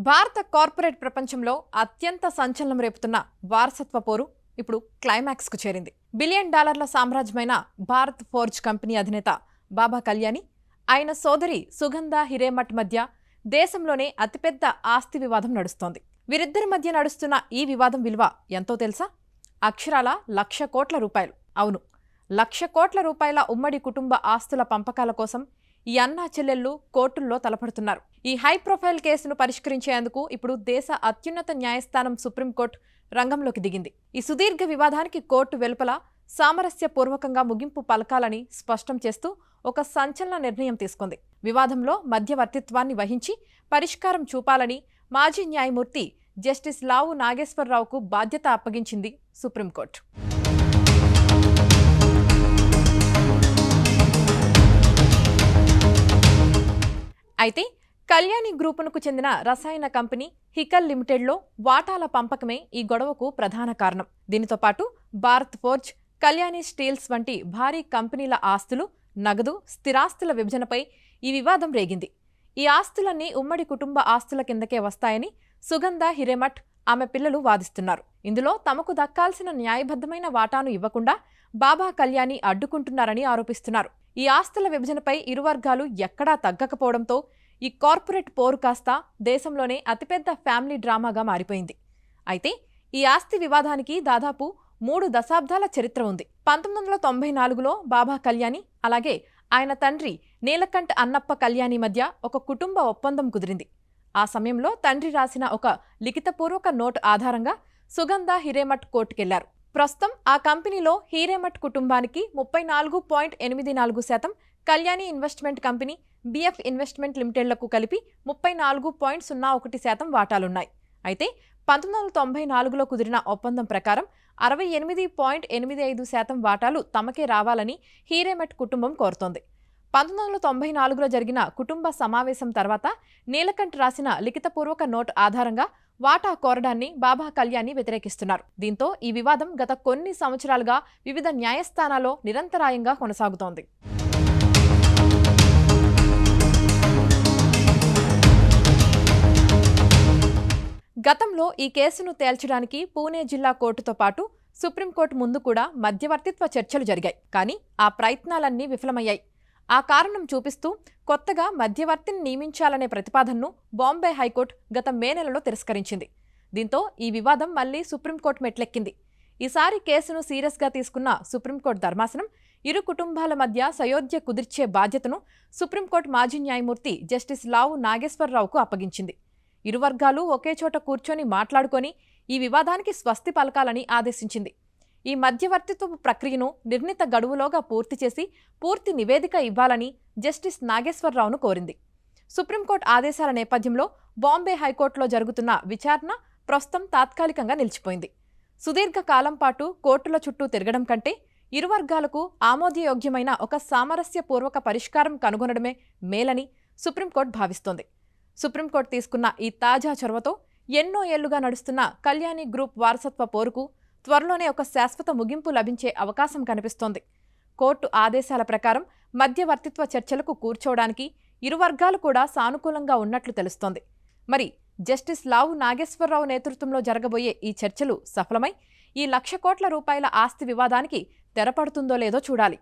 భారత కార్పొరేట్ ప్రపంచంలో అత్యంత సంచలనం రేపుతున్న వారసత్వ పోరు ఇప్పుడు క్లైమాక్స్కు చేరింది. బిలియన్ డాలర్ల సామ్రాజ్యమైన భారత్ ఫోర్జ్ కంపెనీ అధినేత బాబా కళ్యాణి, ఆయన సోదరి సుగంధ హిరేమఠ్ మధ్య దేశంలోనే అతిపెద్ద ఆస్తి వివాదం నడుస్తోంది. వీరిద్దరి మధ్య నడుస్తున్న ఈ వివాదం విలువ ఎంతో తెలుసా? అక్షరాల 1,00,000 కోట్ల రూపాయలు. అవును, 1,00,000 కోట్ల రూపాయల ఉమ్మడి కుటుంబ ఆస్తుల పంపకాల కోసం ఈ అన్నా చెల్లెళ్లు కోర్టుల్లో తలపడుతున్నారు. ఈ హై ప్రొఫైల్ కేసును పరిష్కరించేందుకు ఇప్పుడు దేశ అత్యున్నత న్యాయస్థానం సుప్రీంకోర్టు రంగంలోకి దిగింది. ఈ సుదీర్ఘ వివాదానికి కోర్టు వెలుపల సామరస్యపూర్వకంగా ముగింపు పలకాలని స్పష్టం చేస్తూ ఒక సంచలన నిర్ణయం తీసుకుంది. వివాదంలో మధ్యవర్తిత్వాన్ని వహించి పరిష్కారం చూపాలని మాజీ న్యాయమూర్తి జస్టిస్ లావు నాగేశ్వరరావుకు బాధ్యత అప్పగించింది సుప్రీంకోర్టు. అయితే కళ్యాణి గ్రూపునకు చెందిన రసాయన కంపెనీ హికల్ లిమిటెడ్లో వాటాల పంపకమే ఈ గొడవకు ప్రధాన కారణం. దీనితో పాటు భారత్ ఫోర్జ్, కళ్యాణి స్టీల్స్ వంటి భారీ కంపెనీల ఆస్తులు, నగదు, స్థిరాస్తుల విభజనపై ఈ వివాదం రేగింది. ఈ ఆస్తులన్నీ ఉమ్మడి కుటుంబ ఆస్తుల కిందకే వస్తాయని సుగంధ హిరేమఠ్, ఆమె పిల్లలు వాదిస్తున్నారు. ఇందులో తమకు దక్కాల్సిన న్యాయబద్ధమైన వాటాను ఇవ్వకుండా బాబా కళ్యాణి అడ్డుకుంటున్నారని ఆరోపిస్తున్నారు. ఈ ఆస్తుల విభజనపై ఇరు వర్గాలు ఎక్కడా తగ్గకపోవడంతో ఈ కార్పొరేట్ పోరు కాస్త దేశంలోనే అతిపెద్ద ఫ్యామిలీ డ్రామాగా మారిపోయింది. అయితే ఈ ఆస్తి వివాదానికి దాదాపు 3 దశాబ్దాల చరిత్ర ఉంది. 1994లో బాబా కళ్యాణి, అలాగే ఆయన తండ్రి నీలకంఠ్ అన్నప్ప కళ్యాణి మధ్య ఒక కుటుంబ ఒప్పందం కుదిరింది. ఆ సమయంలో తండ్రి రాసిన ఒక లిఖితపూర్వక నోటు ఆధారంగా సుగంధ హిరేమఠ్ కోర్టుకెళ్లారు. ప్రస్తుతం ఆ కంపెనీలో హిరేమఠ్ కుటుంబానికి 34.84%, Kalyani investment company, BF investment లిమిటెడ్లకు కలిపి 34.01% వాటాలున్నాయి. అయితే 1994లో కుదిరిన ఒప్పందం ప్రకారం 68.85% వాటాలు తమకే రావాలని హిరేమఠ్ కుటుంబం కోరుతోంది. 1994లో జరిగిన కుటుంబ సమావేశం తర్వాత నీలకంఠ్ రాసిన లిఖితపూర్వక నోటు ఆధారంగా వాటా కోరడాన్ని బాబా కళ్యాణి వ్యతిరేకిస్తున్నారు. దీంతో ఈ వివాదం గత కొన్ని సంవత్సరాలుగా వివిధ న్యాయస్థానాల్లో నిరంతరాయంగా కొనసాగుతోంది. గతంలో ఈ కేసును తేల్చడానికి పూణే జిల్లా కోర్టుతో పాటు సుప్రీంకోర్టు ముందు కూడా మధ్యవర్తిత్వ చర్చలు జరిగాయి. కానీ ఆ ప్రయత్నాలన్నీ విఫలమయ్యాయి. ఆ కారణం చూపిస్తూ కొత్తగా మధ్యవర్తిని నియమించాలనే ప్రతిపాదనను బాంబే హైకోర్టు గత మే నెలలో తిరస్కరించింది. దీంతో ఈ వివాదం మళ్లీ సుప్రీంకోర్టు మెట్లెక్కింది. ఈసారి కేసును సీరియస్గా తీసుకున్న సుప్రీంకోర్టు ధర్మాసనం ఇరు కుటుంబాల మధ్య సయోధ్య కుదిర్చే బాధ్యతను సుప్రీంకోర్టు మాజీ న్యాయమూర్తి జస్టిస్ లావు నాగేశ్వరరావుకు అప్పగించింది. ఇరు వర్గాలు ఒకే చోట కూర్చొని మాట్లాడుకొని ఈ వివాదానికి స్వస్తి పలకాలని ఆదేశించింది. ఈ మధ్యవర్తిత్వ ప్రక్రియను నిర్ణీత గడువులోగా పూర్తి చేసి పూర్తి నివేదిక ఇవ్వాలని జస్టిస్ నాగేశ్వరరావును కోరింది. సుప్రీంకోర్టు ఆదేశాల నేపథ్యంలో బాంబే హైకోర్టులో జరుగుతున్న విచారణ ప్రస్తుతం తాత్కాలికంగా నిలిచిపోయింది. సుదీర్ఘ కాలం పాటు కోర్టుల చుట్టూ తిరగడం కంటే ఇరు వర్గాలకు ఆమోదయోగ్యమైన ఒక సామరస్యపూర్వక పరిష్కారం కనుగొనడమే మేలని సుప్రీంకోర్టు భావిస్తోంది. సుప్రీంకోర్టు తీసుకున్న ఈ తాజా చొరవతో ఎన్నో ఏళ్లుగా నడుస్తున్న కళ్యాణి గ్రూప్ వారసత్వ పోరుకు త్వరలోనే ఒక శాశ్వత ముగింపు లభించే అవకాశం కనిపిస్తోంది. కోర్టు ఆదేశాల ప్రకారం మధ్యవర్తిత్వ చర్చలకు కూర్చోవడానికి ఇరు వర్గాలు కూడా సానుకూలంగా ఉన్నట్లు తెలుస్తోంది. మరి జస్టిస్ లావు నాగేశ్వరరావు నేతృత్వంలో జరగబోయే ఈ చర్చలు సఫలమై ఈ 1,00,000 కోట్ల రూపాయల ఆస్తి వివాదానికి తెరపడుతుందో లేదో చూడాలి.